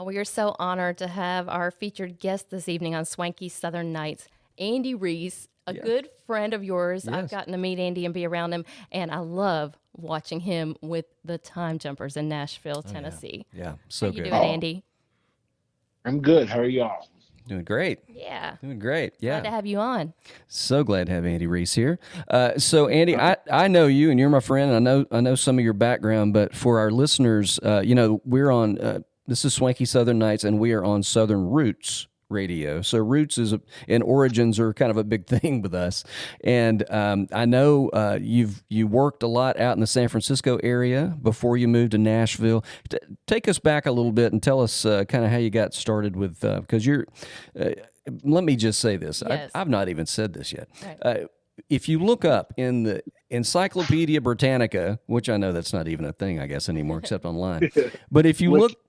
We are so honored to have our featured guest this evening on Swanky Southern Nights, Andy Reiss, a Yeah. good friend of yours. I've Yes. gotten to meet Andy and be around him, and I love watching him with the Time Jumpers in Nashville, Oh yeah. Tennessee. Yeah. How So you good. doing, Oh, Andy? I'm good. How are y'all? Doing great. Yeah, Doing great. glad Yeah. to have you on. So glad to have Andy Reese here. So Andy, I know you and you're my friend. I know some of your background, but for our listeners, we're on this is Swanky Southern Nights, and we are on Southern Roots Radio. So roots and origins are kind of a big thing with us. And I know you worked a lot out in the San Francisco area before you moved to Nashville. Take us back a little bit and tell us kind of how you got started with because you're. Let me just say this. Yes. I've not even said this yet. Right. If you look up in the Encyclopedia Britannica, which I know that's not even a thing, I guess anymore, except online. But Which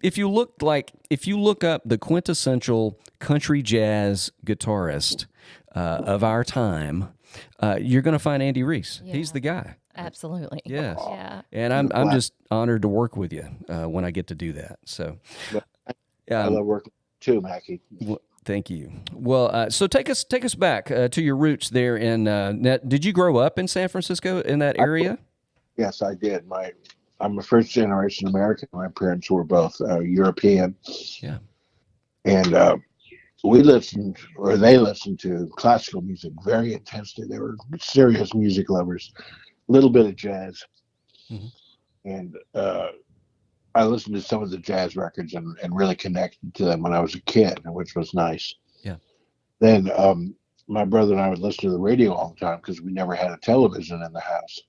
if you look up the quintessential country jazz guitarist of our time, you're going to find Andy Reese. Yeah. He's the guy. Absolutely. Yes, Yeah. and you're I'm glad, just honored to work with you when I get to do that. So, but I um, love working too, Mackie. well, thank you. Well, so take us back to your roots there in. Did you grow up in San Francisco in that I, area? yes, I did. I'm a first generation American. My parents were both European, Yeah. and we listened, or they listened to classical music very intensely. They were serious music lovers. A little bit of jazz, Hmm. and I listened to some of the jazz records and really connected to them when I was a kid, which was nice. Yeah. Then my brother and I would listen to the radio all the time because we never had a television in the house.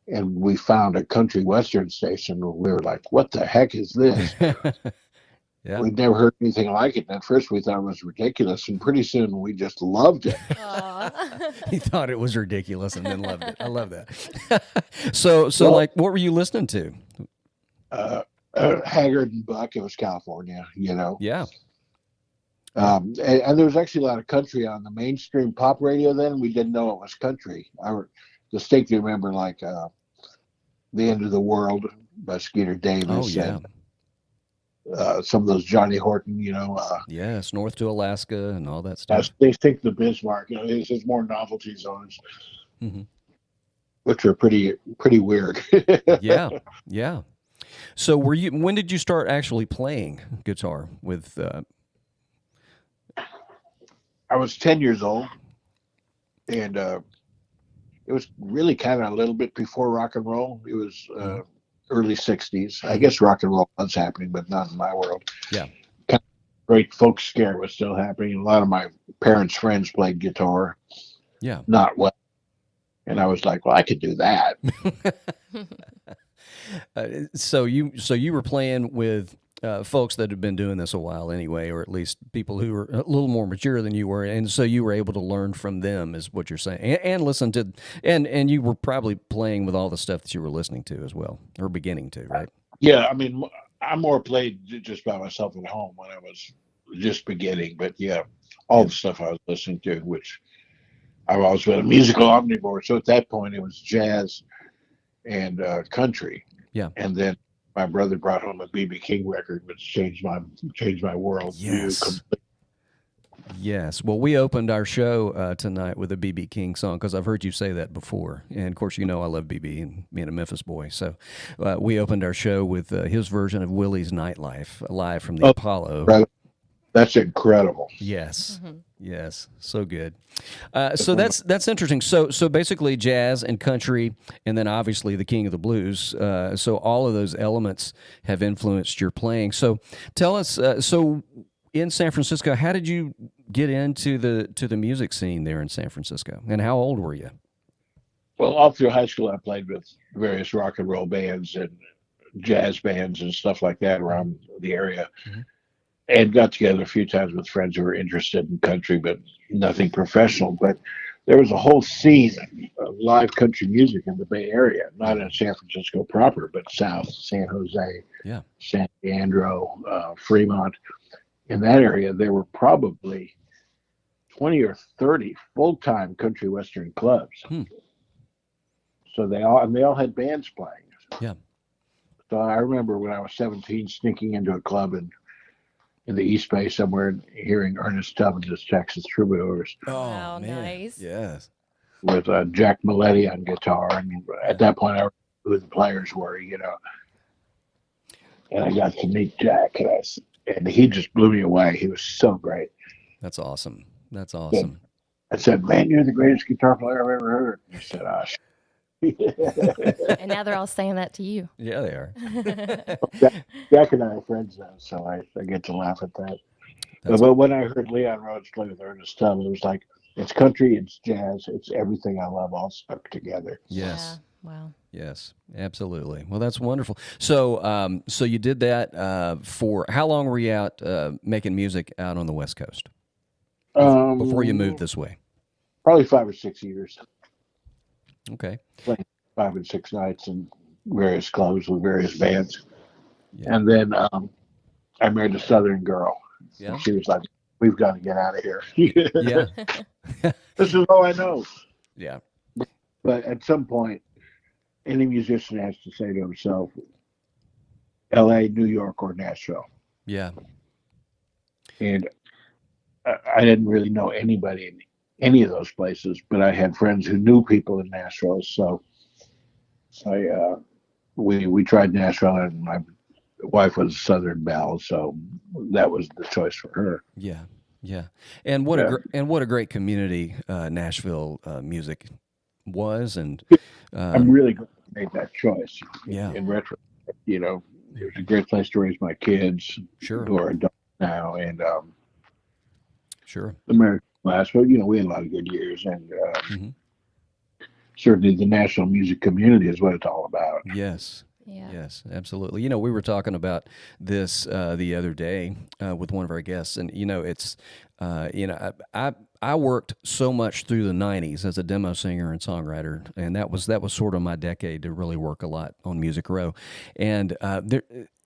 And we found a country western station. We were like, "What the heck is this?" Yeah. We'd never heard anything like it. And at first, we thought it was ridiculous, and pretty soon we just loved it. Aw. He thought it was ridiculous and then loved it. I love that. So Well, like, what were you listening to? uh, Haggard and Buck, it was California, Yeah. Yeah. and there was actually a lot of country on the mainstream pop radio then. We didn't know it was country. I distinctly remember like "The End of the World" by Skeeter Oh Davis yeah. and some of those Johnny Horton, Yes. North to Alaska and all that stuff. they think the Bismarck, there's more novelty zones, Hmm. which are pretty weird. Yeah. Yeah. So when did you start actually playing guitar with? I was 10 years old, and it was really kind of a little bit before rock and roll. It was Mhm. early 60s. I Mhm. guess rock and roll was happening, but not in my world. Yeah. Kind of great folk scare was still happening. A lot of my parents' friends played guitar, Yeah. not well. And I was like, well, I could do that. So you were playing with folks that had been doing this a while anyway, or at least people who were a little more mature than you were, and so you were able to learn from them, is what you're saying, and listen to, and you were probably playing with all the stuff that you were listening to as well, or beginning to, right? Yeah, I mean, I more played just by myself at home when I was just beginning. But yeah, all Yeah. the stuff I was listening to, which I've always been a musical omnivore. So at that point, it was jazz and country. Yeah. And then my brother brought home a BB King record, which changed my worldview Yes. completely. Yes. Well, we opened our show tonight with a BB King song because I've heard you say that before, and of course, you know I love BB and being a Memphis boy. So we opened our show with his version of Willie's Nightlife, live from the Oh, Apollo. brother, that's incredible. Yes. Mhm. Yes. So good. That's So one of that's interesting. So basically, jazz and country, and then obviously the King of the Blues. So all of those elements have influenced your playing. So tell us. So in San Francisco, how did you get into the music scene there in San Francisco, and how old were you? well, all through high school, I played with various rock and roll bands and jazz bands and stuff like that Hmm. around the area, Hmm. and got together a few times with friends who were interested in country, but nothing professional. But there was a whole scene of live country music in the Bay Area, not in San Francisco proper, but south, San Jose, Yeah. San Leandro, Fremont. In that area, there were probably 20 or 30 full-time country western clubs. Hmm. So they all had bands playing. Yeah. So I remember when I was 17, sneaking into a club in the East Bay somewhere and hearing Ernest Tubbs' Texas Troubadours Oh Wow, man, nice. yes, with Jack Milletti on guitar. And yeah, at that point, I remember who the players were, you know. And I got to meet Jack, and he just blew me away. He was so great. that's awesome. That's And awesome. I said, "Man, you're the greatest guitar player I've ever heard." And he said, And now they're all saying that to you. Yeah, they are. Jack and I are friends now, so I get to laugh at that. That's But when I heard Leon Rhodes play with Ernest Tubb, it was like it's country, it's jazz, it's everything I love all stuck together. Yeah. yes. Wow. Yes, absolutely. Well, that's wonderful. So, so you did that for how long were you out making music out on the West Coast before you moved Um, this way? Probably 5 or 6 years, Okay. playing 5 and 6 nights in various clubs with various bands, Yeah. and then I married a Southern girl, Yeah. and she was like, "We've got to get out of here. Yeah. This is all I know." Yeah. But at some point, any musician has to say to himself, L.A., New York, or Nashville. Yeah. And I didn't really know anybody in any of those places, but I had friends who knew people in Nashville. So we tried Nashville, and my wife was a Southern belle, so that was the choice for her. Yeah. Yeah. And what a Yeah. and what a great community Nashville music was, and I'm really glad I made that choice. yeah, In retrospect, you know, it was a great place to raise my kids sure, who are adults now, and sure. the marriage last. But you know, we had a lot of good years, and Hmm. certainly the national music community is what it's all about. Yes. Yeah. Yes, absolutely. You know, we were talking about this the other day with one of our guests, and you know, it's I worked so much through the '90s as a demo singer and songwriter, and that was sort of my decade to really work a lot on Music Row, and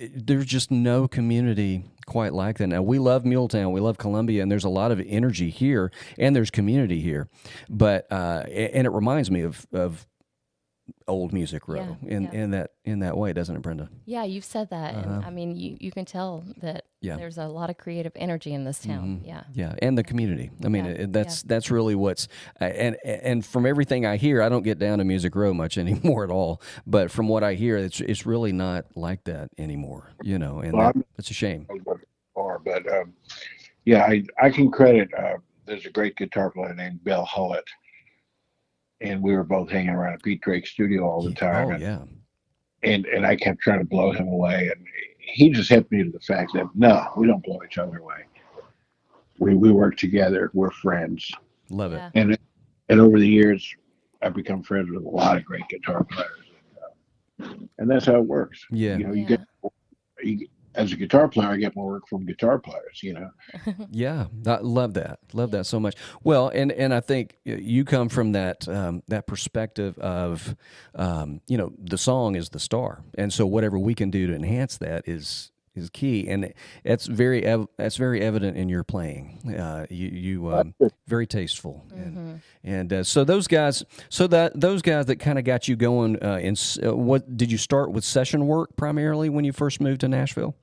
there's just no community quite like that. Now we love Muletown, we love Columbia, and there's a lot of energy here, and there's community here, but and it reminds me of old Music Row Yeah, yeah. in that way, doesn't it, Brenda? Yeah, you've said that. And I mean, you can tell that Yeah. there's a lot of creative energy in this town. Yeah. Yeah, and the community. I mean, Yeah, that's really what's and from everything I hear, I don't get down to Music Row much anymore at all. But from what I hear, it's really not like that anymore. You know, and Well, I'm that's a shame. not far, but yeah, I can credit. There's a great guitar player named Bill Hullett, and we were both hanging around at Pete Drake's studio all the time, Oh yeah, and I kept trying to blow him away, and he just hit me to the fact that no, we don't blow each other away. We work together. We're friends, love it. Yeah. and over the years, I've become friends with a lot of great guitar players, and that's how it works. Yeah, You know, Yeah. you, as a guitar player, I get more work from guitar players. You know, yeah, I love that. Love that so much. Well, and I think you come from that perspective of, you know, the song is the star, and so whatever we can do to enhance that is key, and that's very evident in your playing. You very tasteful, and so those guys, those guys that kind of got you going. What did you start with session work primarily when you first moved to Nashville?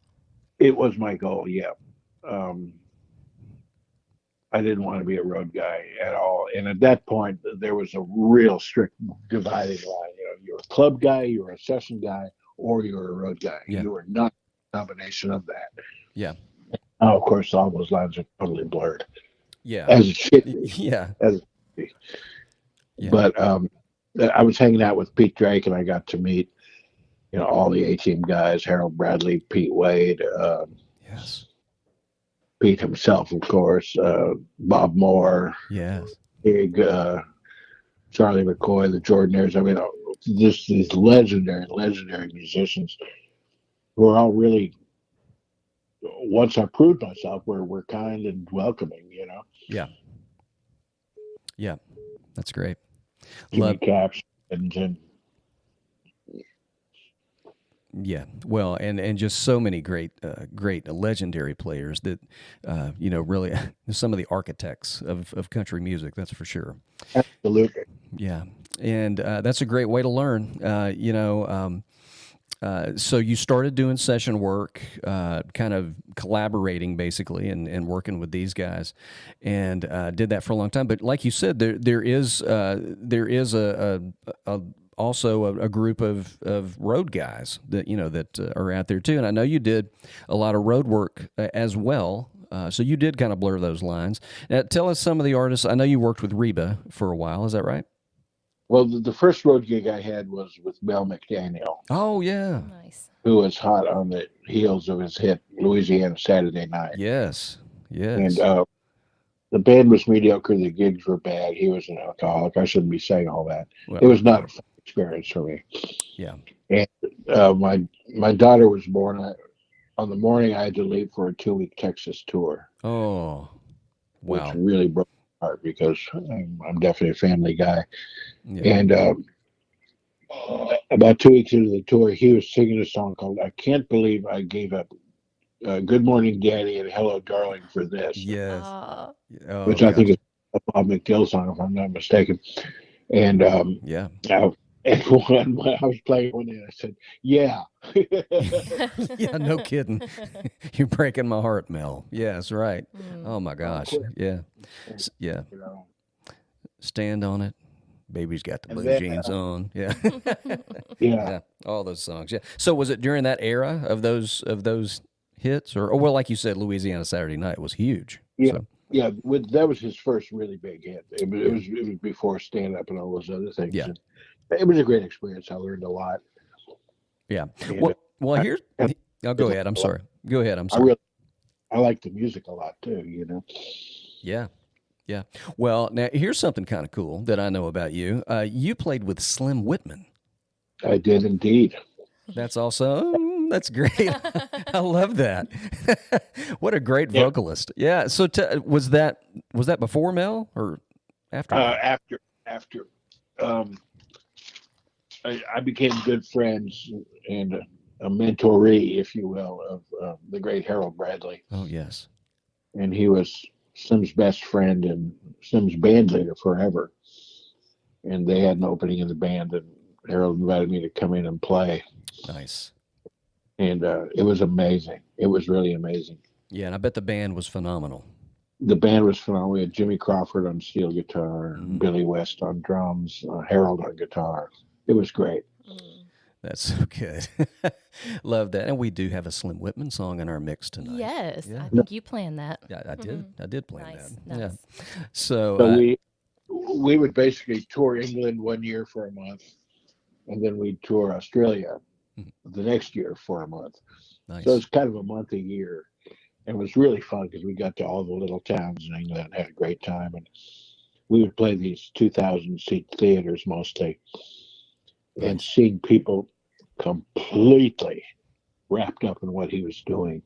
it was my goal. Yeah. Um, I didn't want to be a road guy at all. And at that point, there was a real strict dividing line. You know, you're a club guy, you're a session guy, or you're a road guy. Yeah. You were not a combination of that. Yeah, Now, of course, all those lines are totally blurred, yeah, as it should be. yeah, As it should be. yeah. But I was hanging out with Pete Drake, and I got to meet, you know, all the A-Team guys: Harold Bradley, Pete Wade, Yes, Pete himself, of course, Bob Moore, yes, Big, Charlie McCoy, the Jordanaires. I mean, just these legendary musicians who are all really. Once I proved myself, we're kind and welcoming. You know, yeah, yeah. That's great. Jimmy Love, Caps and yeah. Well, and just so many great legendary players that, you know, really some of the architects of country music. That's for sure. absolutely. Yeah, and that's a great way to learn. You know, So you started doing session work, kind of collaborating basically, and working with these guys, and did that for a long time. But like you said, there is a also a group of road guys that that are out there too. And I know you did a lot of road work as well. So you did kind of blur those lines. Now, tell us some of the artists. I know you worked with Reba for a while. Is that right? Well, the first road gig I had was with Mel McDaniel, Oh yeah. Nice. who was hot on the heels of his hit Louisiana Saturday Night. Yes. And Yes. the band was mediocre. The gigs were bad. He was an alcoholic. I shouldn't be saying all that. It Well, was not a fun experience for me. yeah. And my daughter was born. On the morning, I had to leave for a 2-week Texas tour, Oh, which wow. really broke my heart because I'm definitely a family guy. Yeah. And about 2 weeks into the tour, he was singing a song called "I Can't Believe I Gave Up." Good Morning Daddy and Hello Darling for this, Yes. Uh, Oh which I think gosh. is a Bob McDill song, if I'm not mistaken. And Yeah. and when I was playing one day, I said, "Yeah." Yeah, no kidding. You're breaking my heart, Mel. Yes, right. mm. Oh my Oh, gosh. quit. Yeah. And, Yeah. you know. Stand on it. Baby's got the And blue then, jeans on. Yeah. yeah, Yeah. All those songs. Yeah. So was it during that era of those hits or well, like you said, Louisiana Saturday Night was huge. yeah, So yeah. That was his first really big hit. yeah. It was before stand up and all those other things. Yeah. And it was a great experience. I learned a lot, Yeah. and Well I, here's and I'll go ahead. I'm sorry. Go ahead. I'm I sorry. really I like the music a lot too. Yeah. Yeah. Well, now here's something kind of cool that I know about you. You played with Slim Whitman. I did indeed. That's also that's great. I love that. What a great Yeah. vocalist. Yeah. So was that before Mel or after Mel? After um, I became good friends and a mentoree, if you will, of the great Harold Bradley, Oh yes. and he was Sim's best friend and Sim's band leader forever. And they had an opening in the band, and Harold invited me to come in and play, Nice. and it was amazing. It was really amazing. Yeah, and I bet the band was phenomenal. The band was phenomenal. We had Jimmy Crawford on steel guitar, Mm, Billy West on drums, Harold on guitar. It was great. Mm. that's so good. Love that. And we do have a Slim Whitman song in our mix tonight. Yes, Yeah. I think you planned that. Yeah, I did. Mhm. I did plan Nice, that. Yeah. nice. So, So we would basically tour England one year for a month, and then we'd tour Australia Mhm. the next year for a month. So nice. it's kind of a month a year. And it was really fun because we got to all the little towns in England and had a great time. And we would play these 2,000 seat theaters mostly, and Nice. seeing people completely wrapped up in what he was doing.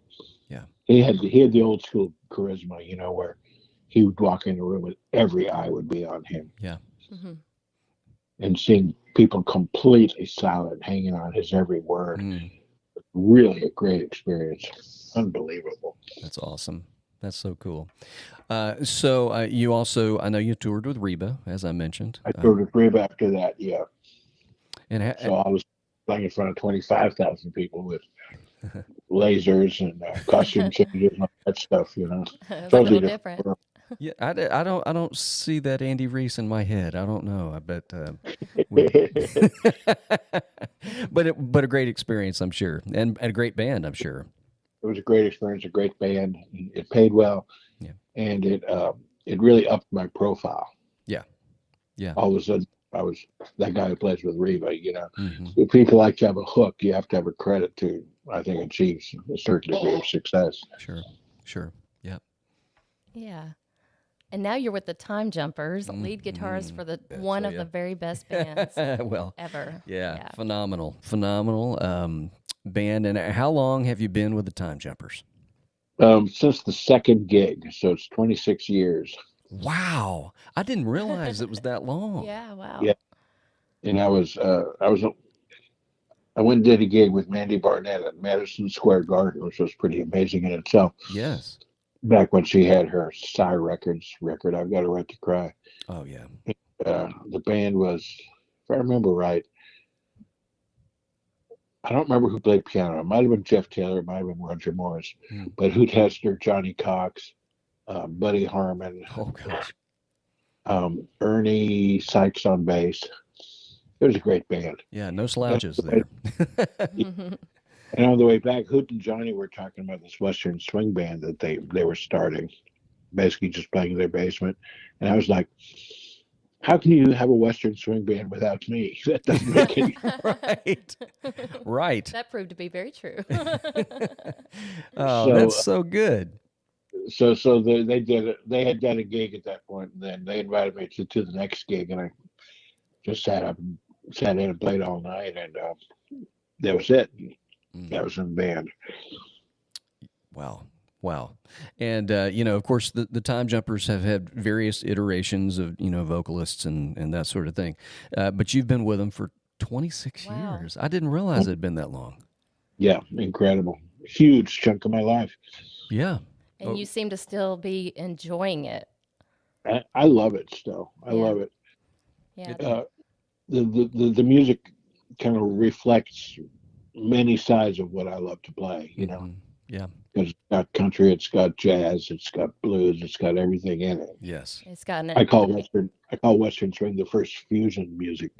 Yeah. He had the old school charisma, where he would walk in a room and every eye would be on him. Yeah. Mhm. And seeing people completely silent, hanging on his every word, Mm, really a great experience. Unbelievable. that's awesome. That's so cool. So you also, I know you toured with Reba, as I mentioned. I toured with Rib after that, yeah. And So I was playing in front of 25,000 people with lasers and costume changes and all that stuff. It's a Totally little different different. world. yeah, I don't see that Andy Reiss in my head. I don't know. I bet we, but a great experience, I'm sure, and a great band, I'm sure. It was a great experience, a great band. It paid well, Yeah. and it really upped my profile. Yeah. Yeah. All of a sudden, I was that guy who plays with Reba. Hmm. If people like to have a hook, you have to have a credit to, I think, achieve a certain degree of success. Sure. Sure. Yeah. Yeah. And now you're with the Time Jumpers, lead guitarist for the one so, of yeah. the very best bands Well, ever. yeah, phenomenal band. And how long have you been with the Time Jumpers? Since the second gig, so it's 26 years. Wow, I didn't realize it was that long. Yeah, wow. Yeah, and I went and did a gig with Mandy Barnett at Madison Square Garden, which was pretty amazing in itself. Yes. Back when she had her Psy Records record, I've Got a Right to Cry. Oh yeah. The band was, if I remember right, I don't remember who played piano. It might have been Jeff Taylor, it might have been Roger Morris, Hmm. but Hoot Hester, Johnny Cox, Buddy Harmon, Oh gosh. Ernie Sykes on bass. It was a great band. Yeah, no And slouches on the way, there. and on the way back, Hoot and Johnny were talking about this Western swing band that they were starting, basically just playing in their basement. And I was like, how can you have a Western swing band without me? That doesn't make any. Right. Right. That proved to be very true. Oh, that's So so good. they did it. They had done a gig at that point, and then they invited me to the next gig, and I just sat in and played all night, and that was it. That Mm. was in the band. Wow. Wow. And, of course, the Time Jumpers have had various iterations of, vocalists and that sort of thing. But you've been with them for 26 Wow. years. I didn't realize it had been that long. Yeah, incredible. Huge chunk of my life. Yeah. And you seem to still be enjoying it. I love it still. I Yeah. love it. Yeah. The music kind of reflects many sides of what I love to play. Mhm. Yeah. Because it's got country, it's got jazz, it's got blues, it's got everything in it. Yes. It's gotten I it. call Western swing the first fusion music.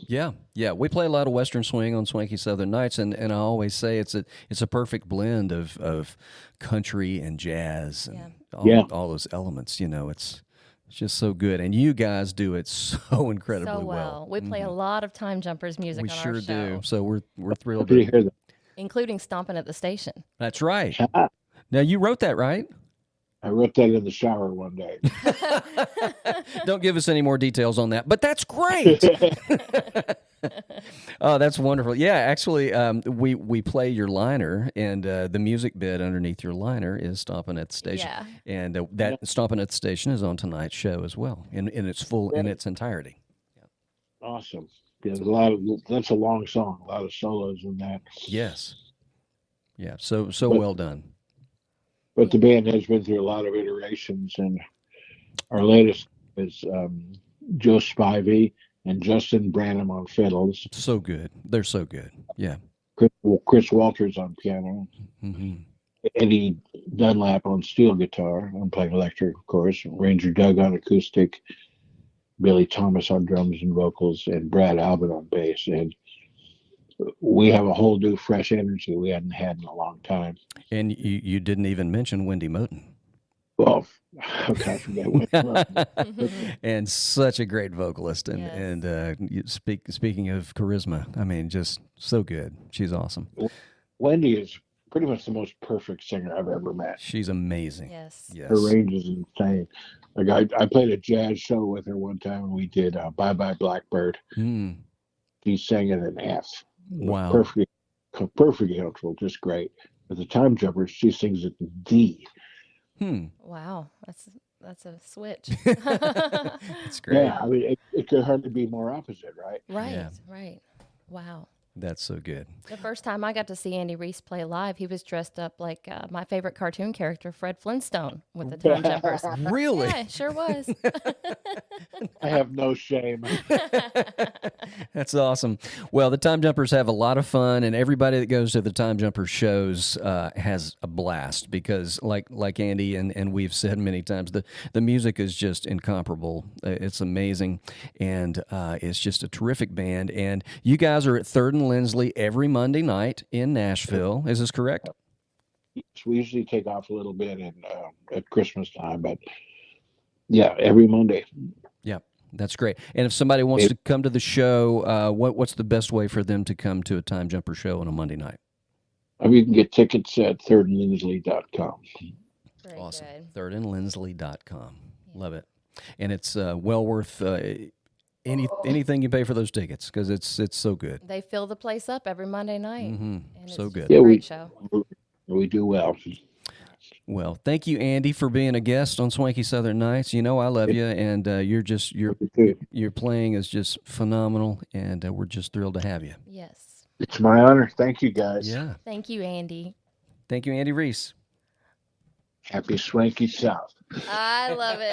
Yeah, yeah. We play a lot of Western swing on Swanky Southern Nights, and I always say it's a perfect blend of country and jazz and Yeah. all those elements. It's just so good, and you guys do it so incredibly So well. We play a lot of Time Jumpers music We on sure our show, do. So we're thrilled Happy to to. hear that. including stomping at the station. That's right. Ah, Now you wrote that, right? I wrote that in the shower one day. Don't give us any more details on that, but that's great. Oh, that's wonderful. Yeah, actually, we play your liner, and the music bit underneath your liner is "Stomping at the Station," Yeah. and that "Stomping at the Station" is on tonight's show as well, in its entirety. Awesome. Yeah, that's a long song, a lot of solos in that. Yes. Yeah. So But well done. but the band has been through a lot of iterations, and our latest is Joe Spivey and Justin Branham on fiddles, So good. They're so good. Yeah. Chris Walters on piano, Hmm. Eddie Dunlap on steel guitar. I'm playing electric, of course. Ranger Doug on acoustic, Billy Thomas on drums and vocals, and Brad Albert on bass. And we have a whole new, fresh energy we hadn't had in a long time. And you didn't even mention Wendy Moten. Well, how can I forget Wendy? And such a great vocalist, and Yes. speaking of charisma, I mean, just so good. She's awesome. Wendy is pretty much the most perfect singer I've ever met. She's amazing. Yes. Yes. Her range is insane. Like I played a jazz show with her one time, and we did "Bye Bye Blackbird." Mm. She sang it in F. Wow. Perfectly neutral, just great. With the Time Jumpers, she sings it in D. Wow. That's a switch. That's great. Yeah, I mean, it could hardly be more opposite, right? Right. Yeah. Right. Wow. That's so good. The first time I got to see Andy Reiss play live, he was dressed up like my favorite cartoon character, Fred Flintstone, with the Time Jumpers. Really? Yeah, it sure was. I have no shame. That's awesome. Well, the Time Jumpers have a lot of fun, and everybody that goes to the Time Jumpers shows has a blast because, like Andy and we've said many times, the music is just incomparable. It's amazing, and it's just a terrific band. And you guys are at Third and Lindsley every Monday night in Nashville. Is this correct? We usually take off a little bit at Christmas time, but yeah, every Monday. Yeah, that's great. And if somebody wants to come to the show, what's the best way for them to come to a Time Jumper show on a Monday night? You can get tickets at thirdandlindsley.com. Very Awesome. good. Thirdandlindsley.com. Love it. And it's well worth anything you pay for those tickets because it's so good. They fill the place up every Monday night. Hmm. And So it's good. just a great show. We do well. Well, thank you, Andy, for being a guest on Swanky Southern Nights. You know I love you, and your playing is just phenomenal, and we're just thrilled to have you. Yes. It's my honor. Thank you, guys. Yeah. Thank you, Andy. Thank you, Andy Reiss. Happy Swanky South. I love it.